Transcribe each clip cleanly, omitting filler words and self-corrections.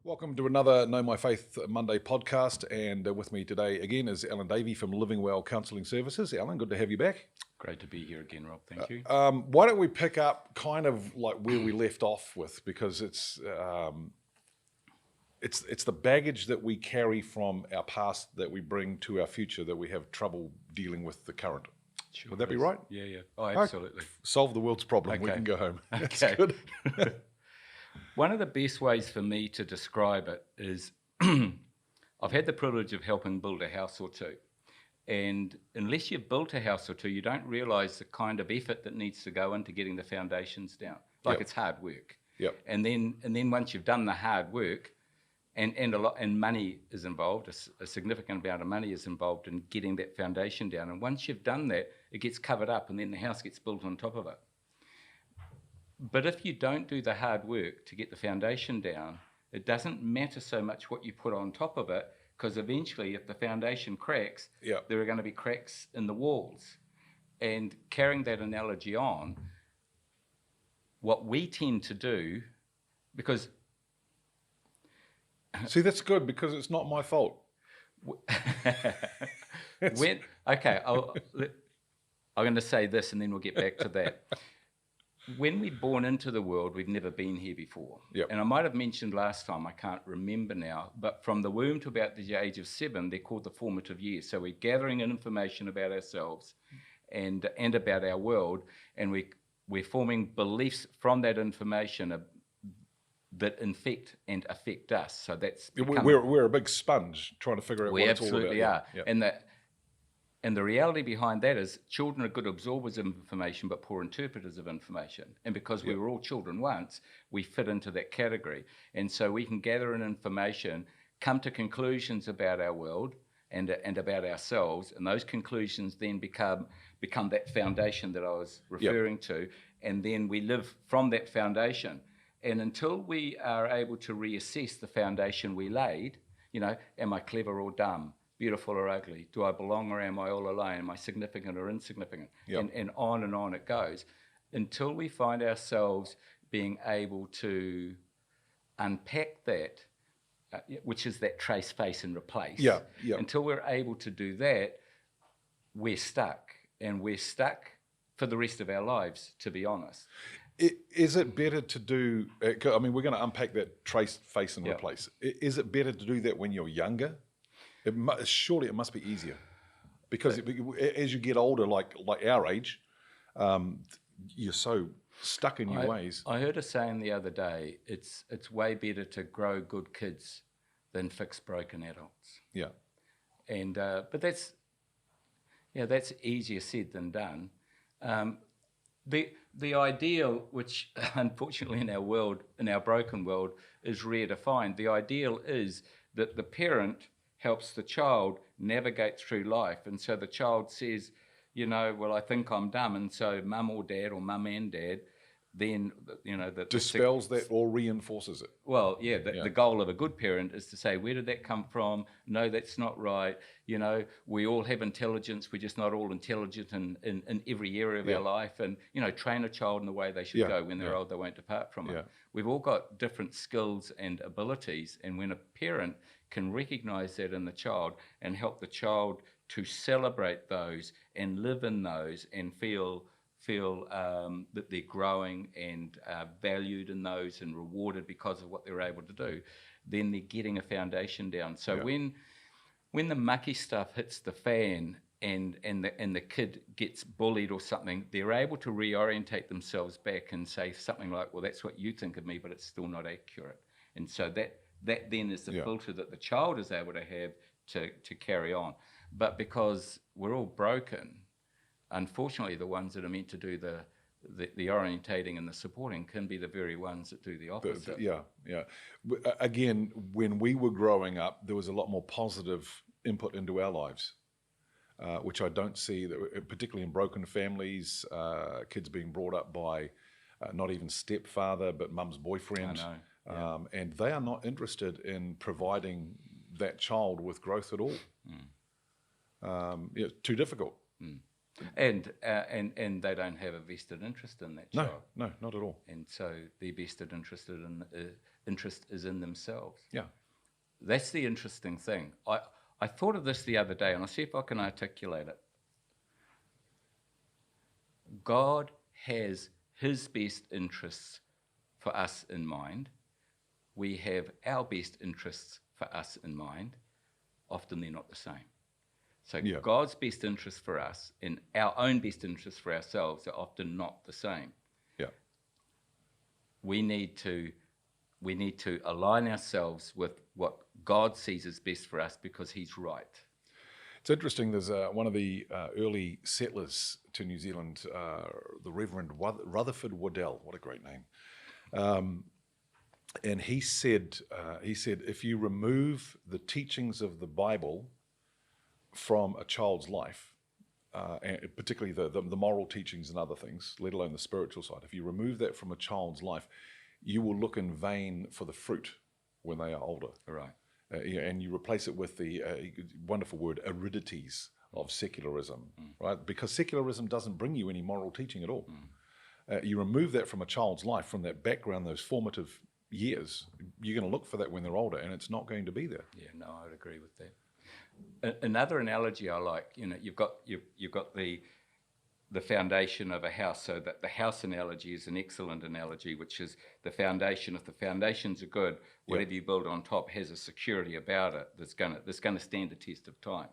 Welcome to another Know My Faith Monday podcast, and with me today again is Alan Davey from Living Well Counselling Services. Alan, good to have you back. Great to be here again, Rob. Thank you. Why don't we pick up kind of like where we left off with, because it's the baggage that we carry from our past that we bring to our future that we have trouble dealing with the current. Sure Would that be is. right? Yeah. Oh, absolutely. Solve the world's problem. We Okay. can go home. That's Okay. good. One of the best ways for me to describe it is I've had the privilege of helping build a house or two. And unless you've built a house or two, you don't realise the kind of effort that needs to go into getting the foundations down. Like It's hard work. Yep. And then once you've done the hard work, and money is involved, a significant amount of money is involved in getting that foundation down. And once you've done that, it gets covered up and then the house gets built on top of it. But if you don't do the hard work to get the foundation down, it doesn't matter so much what you put on top of it, because eventually if the foundation cracks, there are going to be cracks in the walls. And carrying that analogy on, what we tend to do, because... See, that's good because it's not my fault. I'm going to say this and then we'll get back to that. When we're born into the world, we've never been here before. Yep. And I might have mentioned last time, I can't remember now, but from the womb to about the age of 7, they're called the formative years. So we're gathering information about ourselves and about our world, and we're forming beliefs from that information that infect and affect us. So that's we're a big sponge trying to figure out what it's all about. We absolutely are. Yeah. And the reality behind that is children are good absorbers of information but poor interpreters of information. And because we were all children once, we fit into that category. And so we can gather in information, come to conclusions about our world and about ourselves, and those conclusions then become that foundation that I was referring to, and then we live from that foundation. And until we are able to reassess the foundation we laid, am I clever or dumb? Beautiful or ugly? Do I belong or am I all alone? Am I significant or insignificant? Yep. And on it goes. Until we find ourselves being able to unpack that, which is that trace, face and replace. Yeah. Until we're able to do that, we're stuck. And we're stuck for the rest of our lives, to be honest. Is it better to do, I mean, we're going to unpack that trace, face and replace. Is it better to do that when you're younger? Surely it must be easier, because as you get older, like our age, you're so stuck in your ways. I heard a saying the other day, it's way better to grow good kids than fix broken adults. Yeah. And but that's easier said than done. The ideal, which unfortunately in our broken world, is rare to find. The ideal is that the parent helps the child navigate through life. And so the child says, well, I think I'm dumb. And so mum or dad or mum and dad then, dispels that or reinforces it. Well, the goal of a good parent is to say, where did that come from? No, that's not right. We all have intelligence. We're just not all intelligent in every area of our life. And, train a child in the way they should go. When they're old, they won't depart from it. We've all got different skills and abilities. And when a parent can recognize that in the child and help the child to celebrate those and live in those and feel that they're growing and valued in those and rewarded because of what they're able to do, then they're getting a foundation down. So when the mucky stuff hits the fan and the kid gets bullied or something, they're able to reorientate themselves back and say something like, well, that's what you think of me, but it's still not accurate. And so that then is the filter that the child is able to have to carry on. But because we're all broken, unfortunately, the ones that are meant to do the orientating and the supporting can be the very ones that do the opposite. Again, when we were growing up, there was a lot more positive input into our lives, which I don't see, particularly in broken families, kids being brought up by not even stepfather, but mum's boyfriend. I know. And they are not interested in providing that child with growth at all. Too difficult. And they don't have a vested interest in that child. No, not at all. And so their vested interest is in themselves. Yeah. That's the interesting thing. I thought of this the other day, and I'll see if I can articulate it. God has his best interests for us in mind. We have our best interests for us in mind. Often they're not the same. So God's best interests for us and our own best interests for ourselves are often not the same. Yeah. We need to align ourselves with what God sees as best for us because he's right. It's interesting, there's one of the early settlers to New Zealand, the Reverend Rutherford Waddell, what a great name. And he said, if you remove the teachings of the Bible from a child's life, and particularly the moral teachings and other things, let alone the spiritual side, if you remove that from a child's life, you will look in vain for the fruit when they are older. Right. And you replace it with the wonderful word aridities of secularism, right? Because secularism doesn't bring you any moral teaching at all. You remove that from a child's life, from that background, those formative years, you're going to look for that when they're older, and it's not going to be there. Yeah, no, I would agree with that. Another analogy I like, you've got the foundation of a house, so that the house analogy is an excellent analogy, which is the foundation. If the foundations are good, whatever you build on top has a security about it that's going to stand the test of time.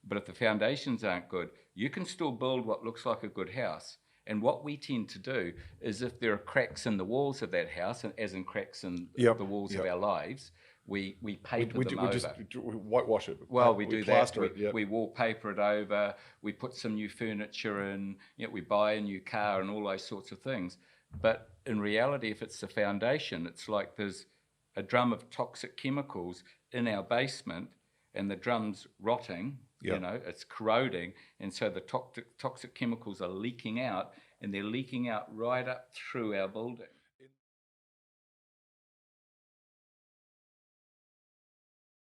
But if the foundations aren't good, you can still build what looks like a good house. And what we tend to do is, if there are cracks in the walls of that house, and as in cracks in the walls of our lives, we paper them over. Just whitewash it. Well, we do that. It, we wallpaper it over. We put some new furniture in. We buy a new car and all those sorts of things. But in reality, if it's the foundation, it's like there's a drum of toxic chemicals in our basement, and the drum's rotting. It's corroding, and so the toxic chemicals are leaking out, and they're leaking out right up through our building.